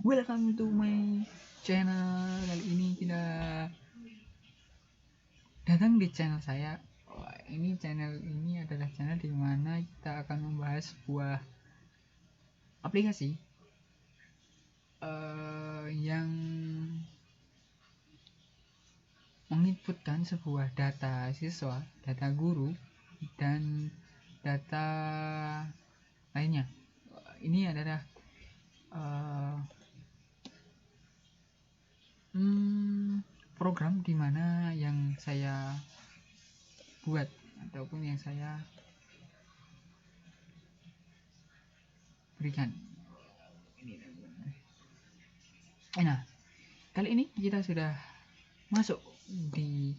Welcome to my channel. Kali ini kita datang di channel saya. Ini channel ini adalah channel di mana kita akan membahas sebuah aplikasi yang menginputkan sebuah data siswa, data guru, dan data lainnya. Ini adalah program di mana yang saya buat ataupun yang saya berikan. Nah, kali ini kita sudah masuk di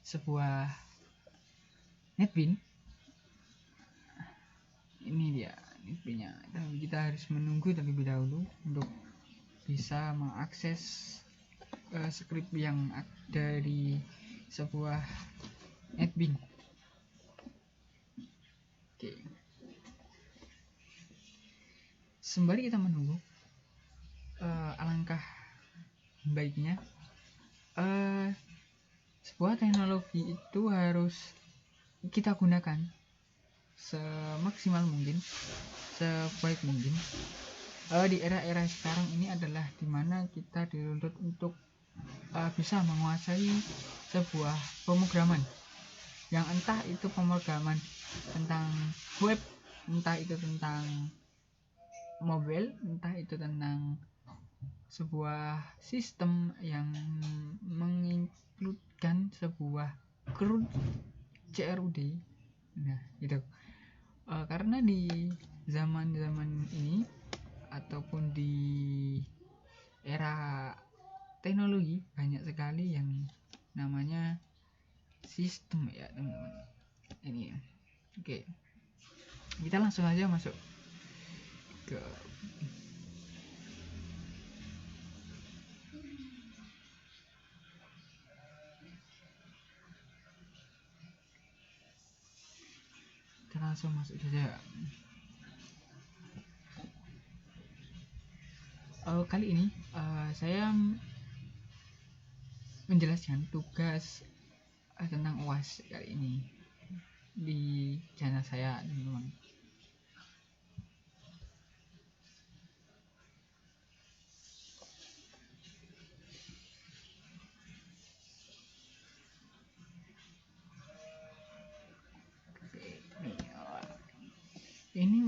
sebuah NetBeans. Ini dia NetBeans-nya. Dan kita harus menunggu terlebih dahulu untuk bisa mengakses script yang ada di sebuah NetBeans. Oke. Sembari kita menunggu, alangkah baiknya sebuah teknologi itu harus kita gunakan semaksimal mungkin, sebaik mungkin. Di era-era sekarang ini adalah dimana kita dituntut untuk bisa menguasai sebuah pemrograman, yang entah itu pemrograman tentang web, entah itu tentang mobile, entah itu tentang sebuah sistem yang menginkludkan sebuah CRUD. Nah, gitu. Karena di zaman-zaman ini ataupun di era teknologi banyak sekali yang namanya sistem ya teman-teman. Ini oke, kita langsung aja masuk ke saja. Kali ini saya menjelaskan tugas tentang UAS kali ini di channel saya, teman-teman. Ini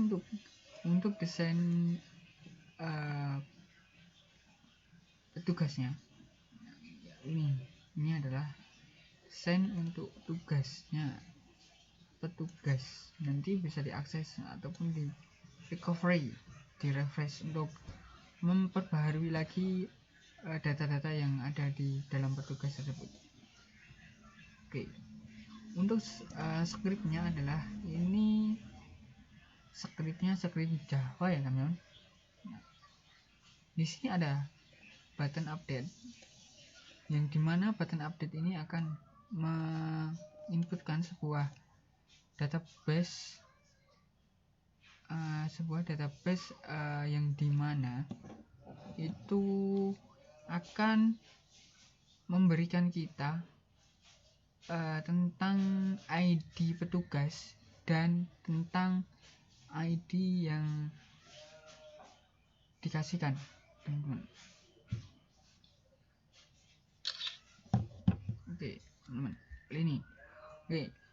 untuk desain tugasnya. Ini adalah desain untuk tugasnya petugas. Nanti bisa diakses ataupun di recovery, di refresh untuk memperbaharui lagi data-data yang ada di dalam petugas tersebut. Oke, untuk scriptnya adalah ini script Java ya teman-teman. Di sini ada button update, yang dimana button update ini akan menginputkan sebuah database yang dimana itu akan memberikan kita tentang ID petugas dan tentang ID yang dikasihkan, teman-teman. Oke, teman-teman, ini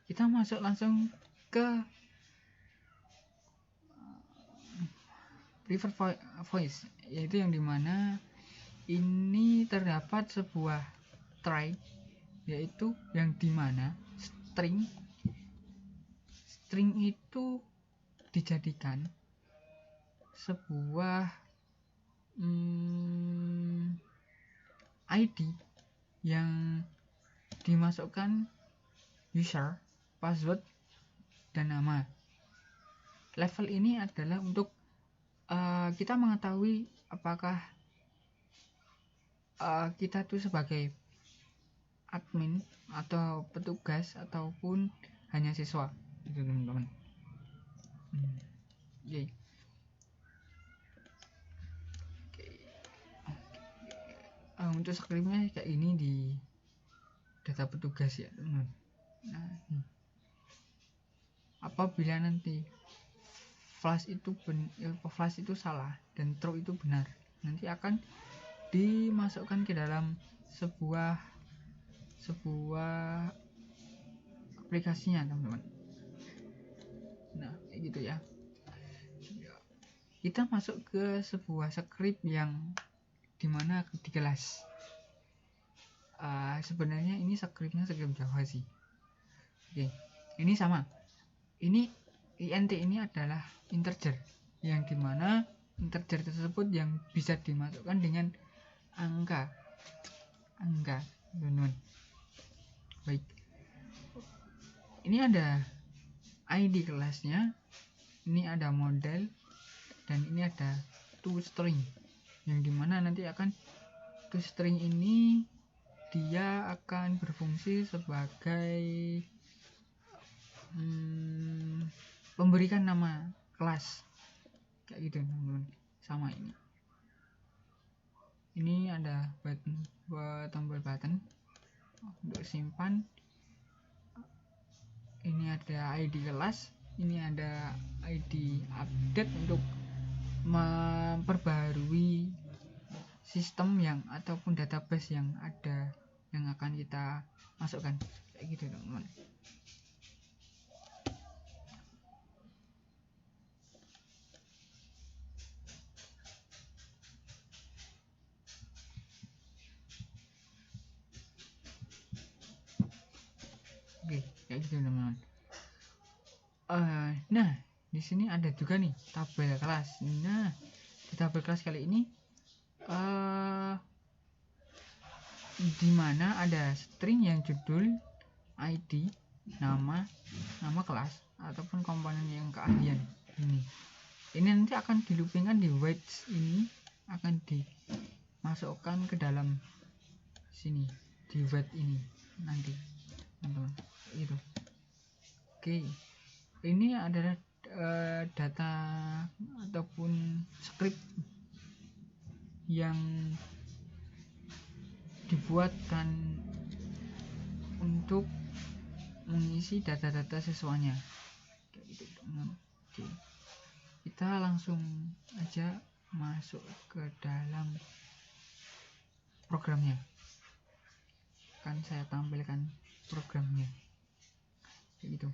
kita masuk langsung ke prefer voice, yaitu yang dimana ini terdapat sebuah try, yaitu yang dimana string itu dijadikan sebuah ID yang dimasukkan user, password, dan nama. Level ini adalah untuk kita mengetahui apakah kita tuh sebagai admin atau petugas ataupun hanya siswa, gitu teman-teman. untuk scriptnya kayak ini di data petugas ya teman. Nah, apabila nanti flash itu salah dan true itu benar, nanti akan dimasukkan ke dalam sebuah aplikasinya teman-teman. Nah kayak gitu ya, kita masuk ke sebuah script yang dimana di kelas. Sebenarnya ini script Java sih. Oke, ini sama. Ini int ini adalah integer, yang dimana integer tersebut yang bisa dimasukkan dengan angka, teman-teman. Baik, ini ada ID kelasnya, ini ada model, dan ini ada toString, yang dimana nanti akan toString ini dia akan berfungsi sebagai memberikan nama kelas kayak gitu teman-teman. Sama ini ada tombol button untuk simpan, ini ada ID kelas, ini ada ID update untuk memperbarui sistem yang ataupun database yang ada yang akan kita masukkan kayak gitu teman-teman. Oke, kayak gitu teman-teman. Nah di sini ada juga nih tabel kelas. Nah di tabel kelas kali ini dimana ada string yang judul, ID, nama kelas ataupun komponen yang keahlian ini nanti akan dilupingkan di weights, ini akan dimasukkan ke dalam sini di weight ini nanti teman-teman itu. Oke, ini adalah data ataupun script yang dibuatkan untuk mengisi data-data siswanya kayak gitu teman-teman. Oke, kita langsung aja masuk ke dalam programnya. Kan saya tampilkan programnya kayak gitu.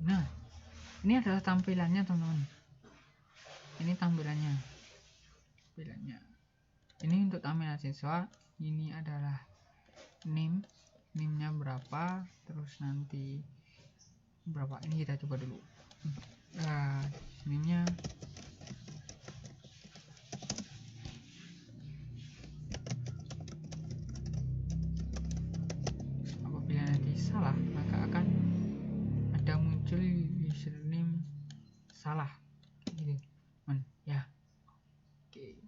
Nah ini adalah tampilannya teman-teman. Ini tampilannya. Ini untuk tampilan siswa. Ini adalah name-nya berapa, terus nanti berapa. Ini kita coba dulu. Name-nya apabila nanti salah maka akan ada muncul username salah gitu ya. Oke,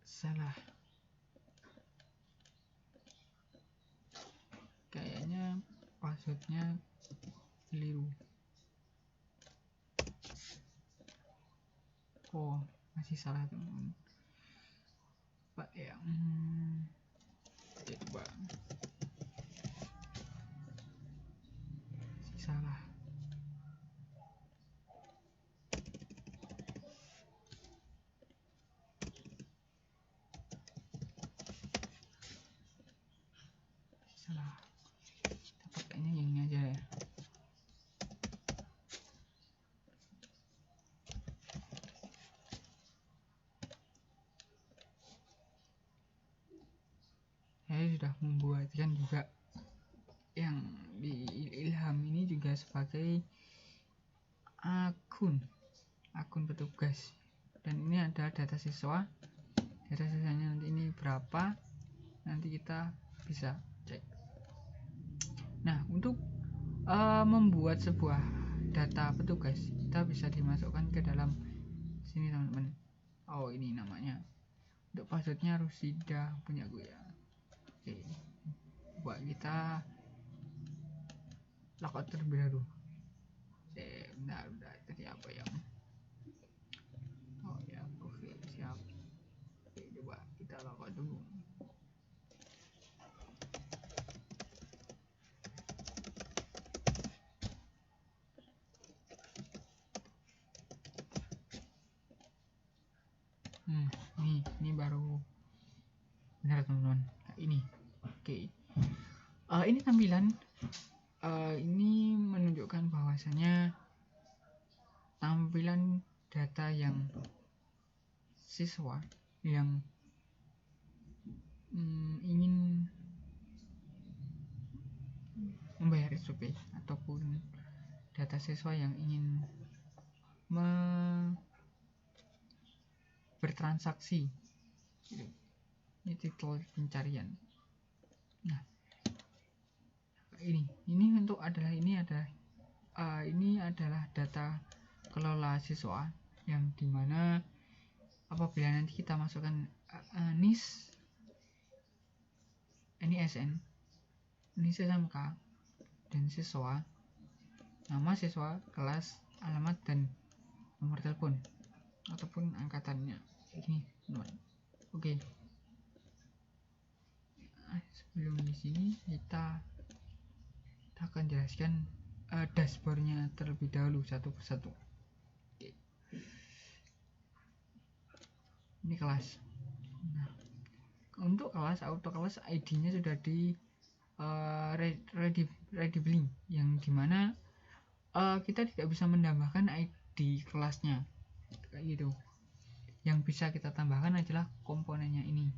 salah kayaknya passwordnya keliru. Masih salah teman-teman. Pak ya, coba masih salah. Kita pakainya yang ini aja ya. Saya sudah membuatkan juga yang di Ilham ini juga sebagai akun petugas, dan ini ada data siswanya nanti ini berapa, nanti kita bisa cek Nah, untuk membuat sebuah data petugas, kita bisa dimasukkan ke dalam sini teman-teman. Oh, ini namanya. Untuk passwordnya Rusida punya gue ya. Oke, buat kita logout terlebih dahulu. Bentar, tadi apa ya? Oh ya, oke, siap. Oke, coba kita logout dulu. Ini baru benar teman-teman. Nah, ini oke. Ini tampilan ini menunjukkan bahwasanya tampilan data yang siswa yang ingin membayar SPP ataupun data siswa yang ingin bertransaksi. Ini titel pencarian. Nah, ini untuk ini adalah data kelola siswa yang dimana apabila nanti kita masukkan NIS, NISN, NIS SMK, dan siswa, nama siswa, kelas, alamat, dan nomor telepon ataupun angkatannya. Ini teman. Oke. Sebelum di sini kita akan jelaskan dashboardnya terlebih dahulu satu persatu. Oke. Ini kelas. Nah, untuk kelas auto kelas ID-nya sudah di readable, yang dimana kita tidak bisa menambahkan ID kelasnya kayak gitu. Yang bisa kita tambahkan adalah komponennya ini.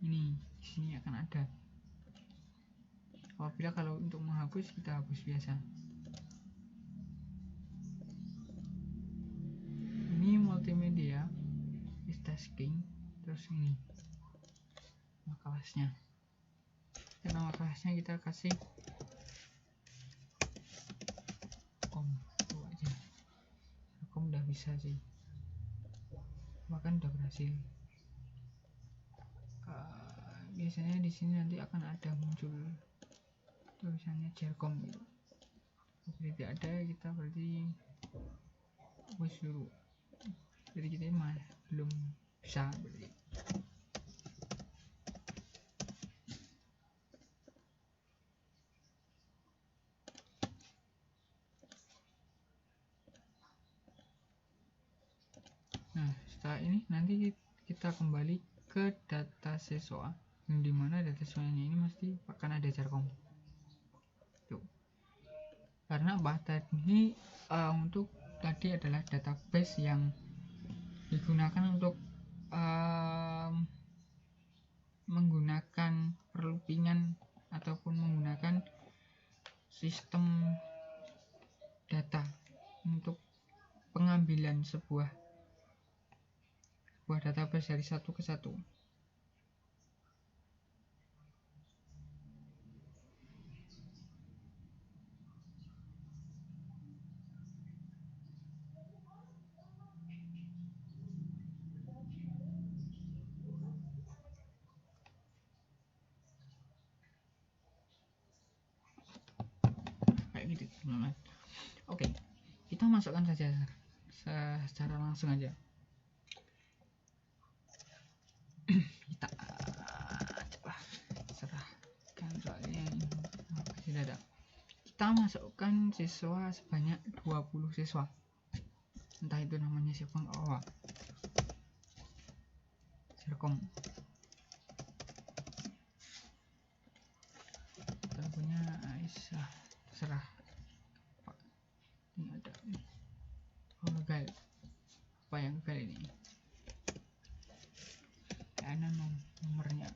Ini di sini akan ada. Apabila kalau untuk menghapus kita hapus biasa. Ini multimedia, is tasking, terus ini nama kelasnya. Nama kelasnya kita kasih kom aja. Kom udah bisa sih, bahkan udah berhasil. Biasanya di sini nanti akan ada muncul tulisannya Jercom gitu. Kalau tidak ada, kita berarti hapus dulu. Jadi kita belum bisa berarti. Nah, setelah ini nanti kita kembali ke data siswa, yang dimana data siswanya ini mesti akan ada Jercom. Tuh. Karena tadi untuk tadi adalah database yang digunakan untuk menggunakan perloopingan ataupun menggunakan sistem data untuk pengambilan sebuah database dari satu ke satu. Kayak gitu teman-teman. Oke, kita masukkan saja secara langsung aja. Kita coba serahkan soalnya masih ada. Kita masukkan siswa sebanyak 20 siswa, entah itu namanya siapa nggak apa. Jercom punya Aisyah, terserah. Ini ada legal, apa yang legal ini? Ada nomornya.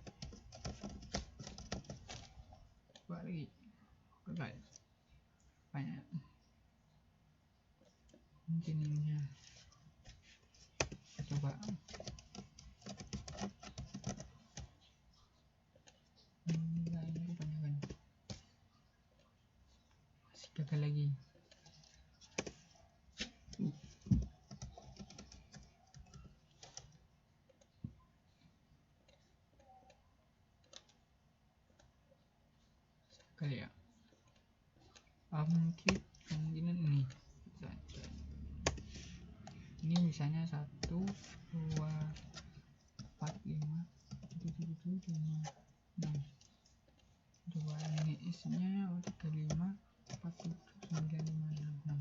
gagal lagi. Kali ya. Mungkin kemungkinan ini saja. Ini misalnya 1 2 4 5 7 7 5 6. Coba ini isinya 35 47 9 5 6 6.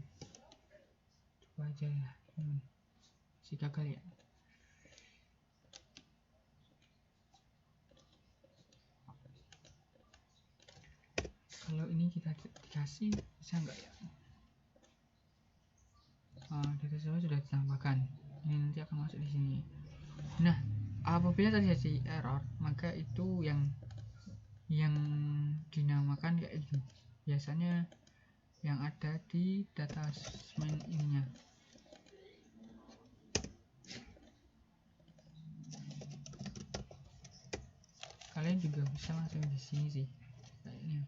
Coba aja ya. Si gagal ya. Kalau ini kita dikasih bisa enggak ya? Data semua sudah ditambahkan. Ini nanti akan masuk di sini. Nah, apabila terjadi error, maka itu yang dinamakan kayak ini. Biasanya yang ada di data main ininya. Kalian juga bisa langsung di sini sih kayaknya.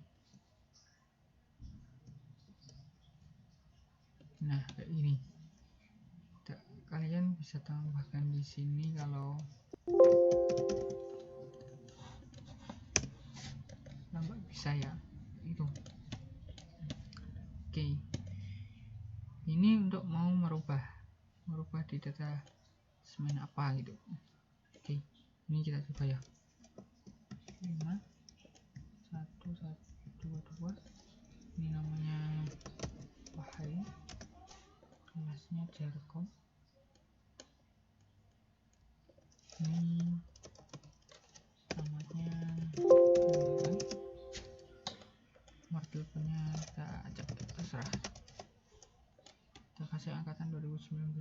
Nah, kayak ini. Kalian bisa tambahkan di sini kalau nggak bisa ya itu. Oke. Ini untuk mau merubah di data semen apa gitu. Oke. Ini kita coba ya. 5 1 1 2 2. Ini namanya Wahai, kelasnya Jarkom. Ini namanya martelnya kita ajak, terserah. Kita kasih angkatan 2019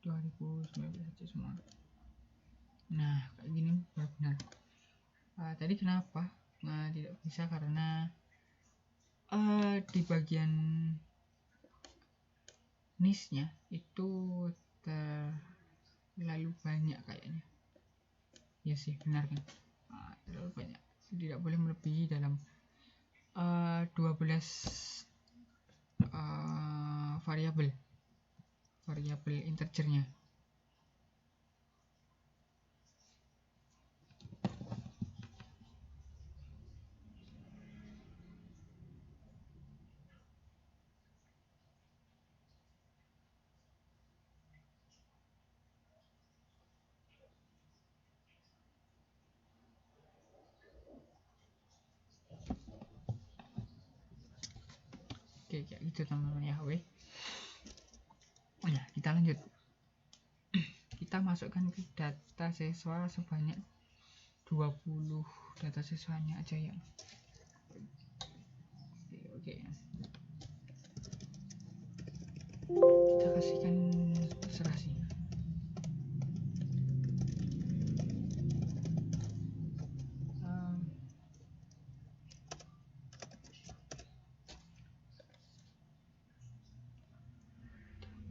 aja semua. Nah, kayak gini benar-benar. Tadi kenapa tidak bisa, karena di bagian niche-nya itu terlalu banyak kayaknya. Ya sih, benar kan? Terlalu banyak. Tidak boleh melebihi dalam 12 variabel integernya. Oke, kayak gitu teman-teman ya. Nah, kita lanjut. Kita masukkan ke data siswa sebanyak 20 data siswanya aja ya. Oke. Kita kasihkan terserah sih.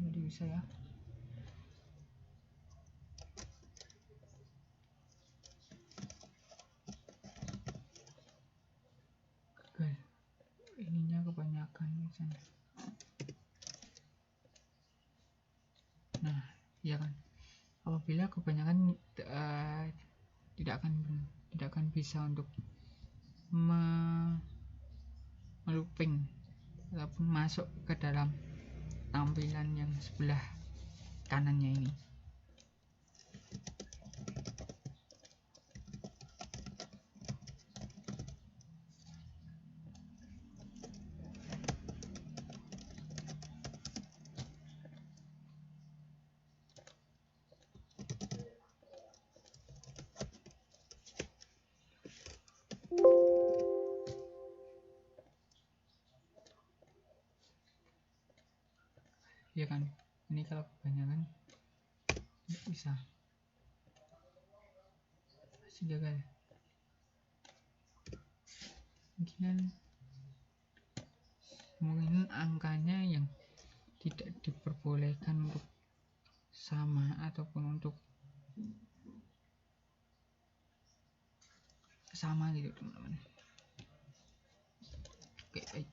Jadi bisa ya. Gagal. Ininya kebanyakan misalnya. Nah, iya kan. Apabila kebanyakan tidak akan bisa untuk melooping ataupun masuk ke dalam tampilan yang sebelah kanannya ini. Ya kan, ini kalau kebanyakan nggak bisa, masih gagal. Mungkin angkanya yang tidak diperbolehkan untuk sama ataupun untuk sama gitu teman-teman. Oke, baik.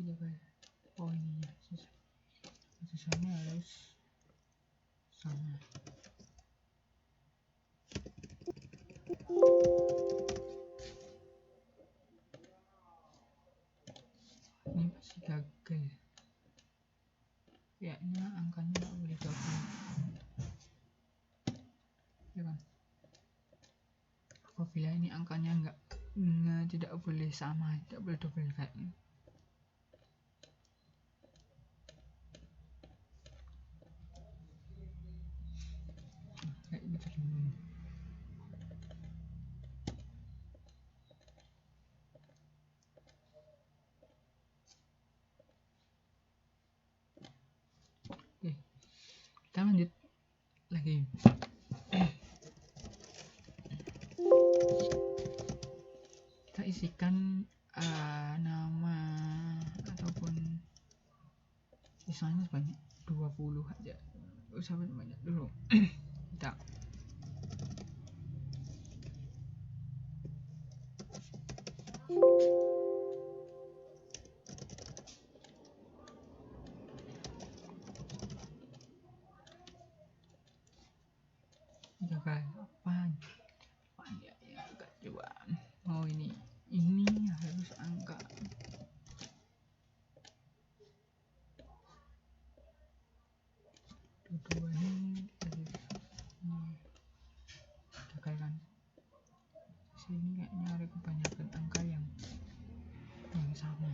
transaksi gagal. Oh ini ya, sisanya harus sama. Ini masih gagal, kayaknya angkanya nggak boleh double, ya kan? Apabila ini angkanya tidak boleh sama, tidak boleh double kayak ini. Kayak gitu dulu. Oke, kita lanjut lagi. Kita isikan nama ataupun misalnya sebanyak 20 aja, usah banyak dulu. Kita gagal apaan ya, angka coba. Oh ini harus angka. Dua ini gagal kan? Sini kayaknya ada kebanyakan angka yang sama.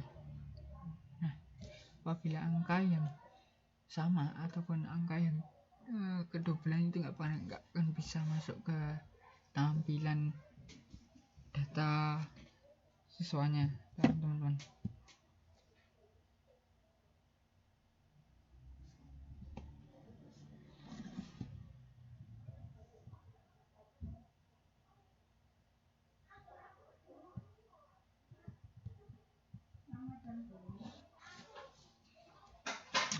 Nah, apabila angka yang sama ataupun angka yang kedobelan itu nggak akan bisa masuk ke tampilan data siswanya, teman-teman.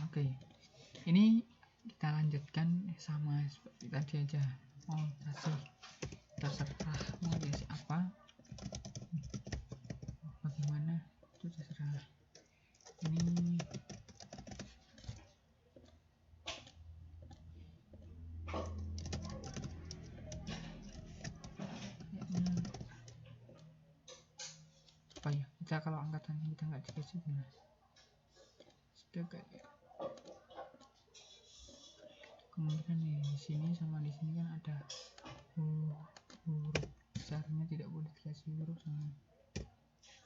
Oke, ini kita lanjutkan sama seperti tadi aja. Oh, terserah mau diisi apa, bagaimana itu terserah. Ini apa ya, kita kalau angkatan kita nggak dikasih gimana? Sudah kayak kemungkinan di sini sama di sini kan ada huruf besarnya, tidak boleh dikasih huruf sama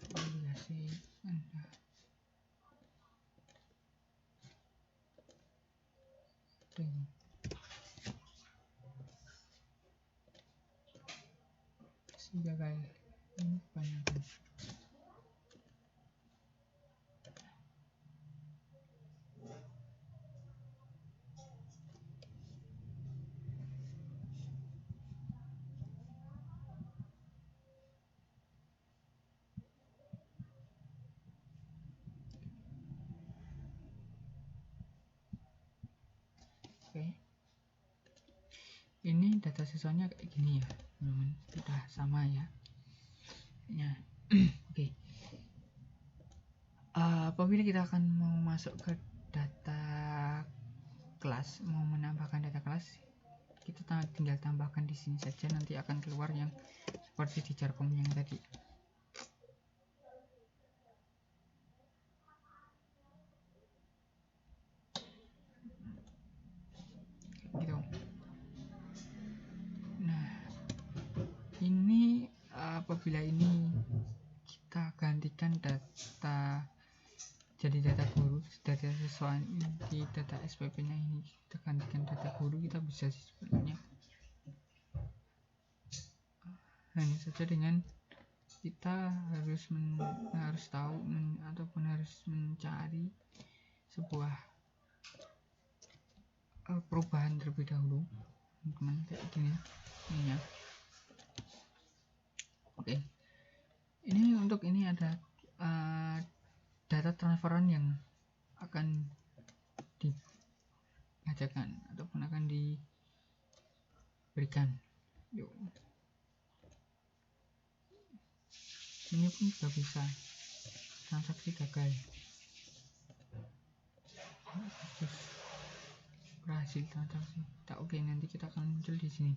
dikasih ada si gagal ini kebanyakan. Oke, ini data siswanya kayak gini ya teman-teman, sudah sama ya. Oke, apabila kita akan mau masuk ke data kelas, mau menambahkan data kelas, kita tinggal tambahkan di sini saja, nanti akan keluar yang seperti di Jarkom yang tadi. Gitu. Nah, ini apabila ini kita gantikan data jadi data guru, data siswa di data SPP nya ini kita gantikan data guru, kita bisa sebenarnya hanya saja dengan kita harus tahu ataupun harus mencari sebuah perubahan terlebih dahulu, teman-teman, kayak gini ini ya. Oke, ini untuk ini ada data transferan yang akan dibacakan ataupun akan diberikan. Yuk, ini pun juga bisa transaksi gagal. Terus berhasil transaksi. Oke, nanti kita akan muncul di sini.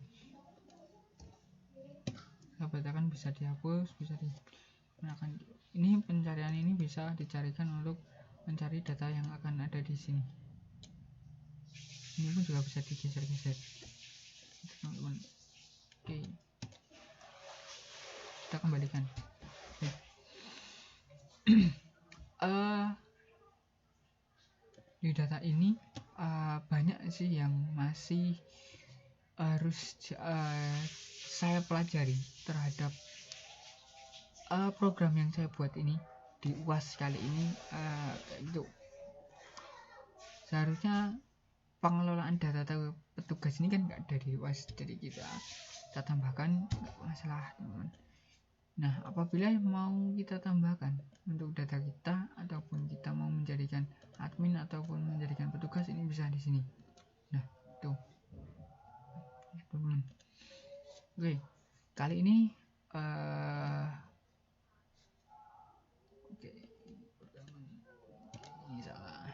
Sahabat akan bisa dihapus, bisa digunakan. Ini pencarian ini bisa dicarikan untuk mencari data yang akan ada di sini. Ini pun juga bisa digeser-geser, teman-teman. Oke, kita kembalikan. Di data ini banyak sih yang masih harus saya pelajari terhadap program yang saya buat ini di UAS kali ini. Itu seharusnya pengelolaan data petugas ini kan nggak dari UAS, jadi kita tambahkan, nggak masalah, teman-teman. Nah, apabila mau kita tambahkan untuk data kita ataupun kita mau menjadikan admin ataupun menjadikan petugas, ini bisa di sini. Nah, tuh, teman-teman. Oke, kali ini ini salah.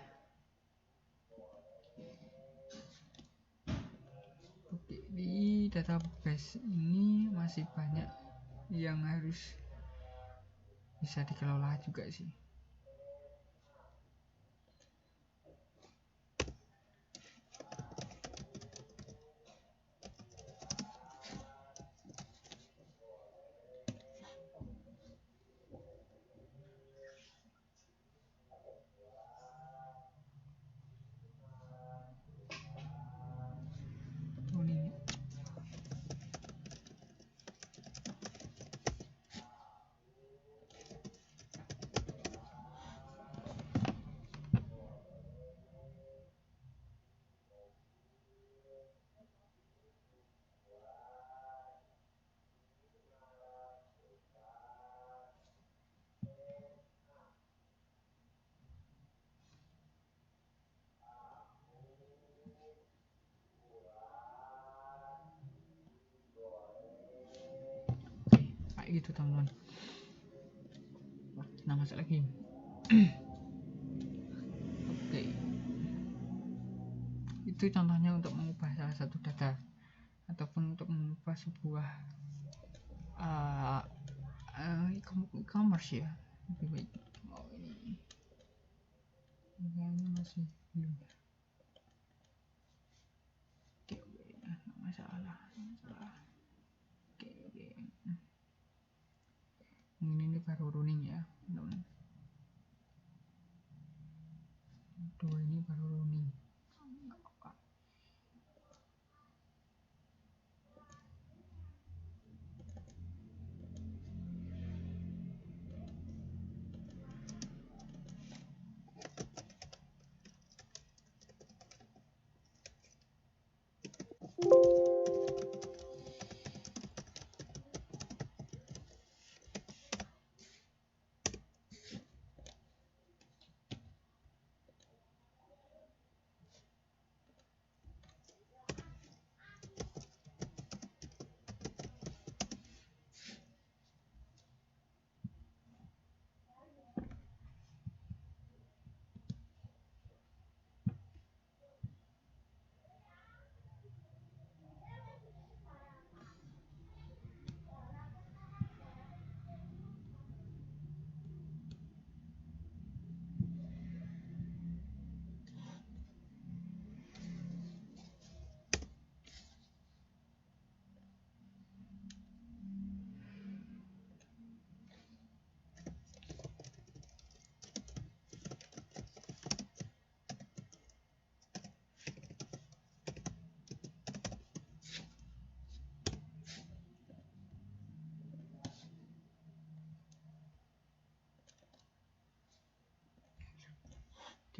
Oke, di database ini masih banyak yang harus bisa dikelola juga sih. Kayak gitu, teman-teman. Nah, masuk lagi. Oke, itu contohnya untuk mengubah salah satu data ataupun untuk mengubah sebuah e-commerce ya. Lebih baik ini masih belum. Oke, masalah. Oke. Ini baru running ya, teman-teman. Ini baru running.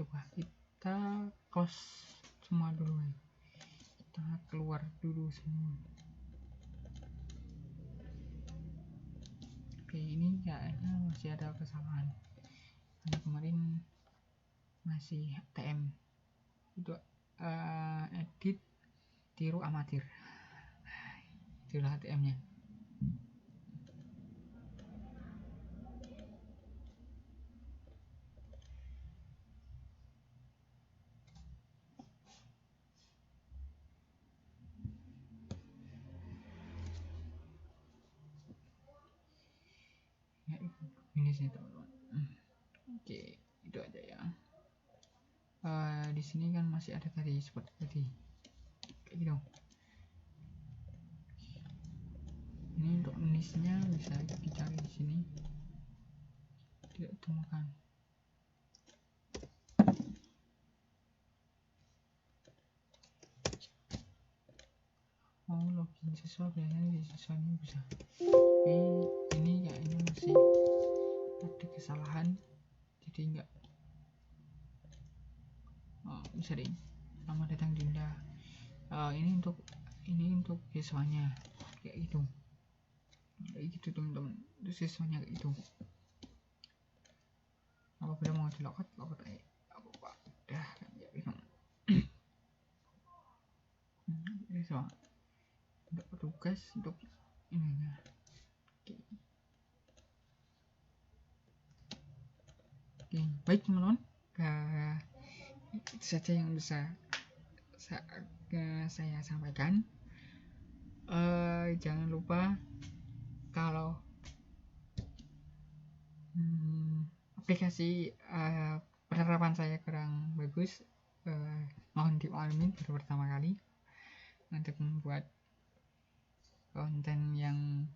Coba kita close semua dulu ya. Kita keluar dulu semua. Oke, ini kayaknya masih ada kesalahan karena kemarin masih TM itu edit tiru amatir, itulah HTM nya. ini sih teman-teman. Oke, itu aja ya. Di sini kan masih ada tadi seperti tadi kayak gitu. Ini untuk niche-nya bisa dicari di sini, tidak ditemukan. Oh, login siswa biasanya di siswa ini bisa. Tapi ini kayaknya masih ada kesalahan, jadi enggak. Oh, bisa deh. Selamat datang Dinda. Ini untuk siswanya kayak gitu teman-teman. Itu siswanya kayak gitu. Apabila mau dilokat aja apa udah kan ya bingung. Siswa untuk petugas untuk ininya. Oke, baik teman-teman, itu saja yang bisa saya sampaikan. Jangan lupa kalau aplikasi penerapan saya kurang bagus, mohon dimaklumin, baru pertama kali untuk membuat konten yang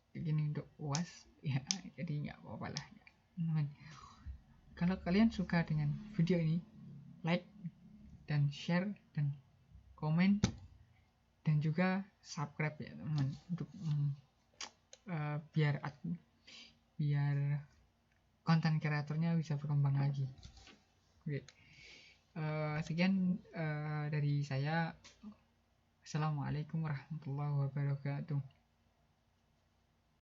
begini untuk UAS ya, jadi nggak apa-apa lah ya. Kalau kalian suka dengan video ini, like dan share dan komen dan juga subscribe ya teman-teman, untuk biar konten kreatornya bisa berkembang lagi. Oke. Sekian dari saya. Assalamualaikum warahmatullahi wabarakatuh.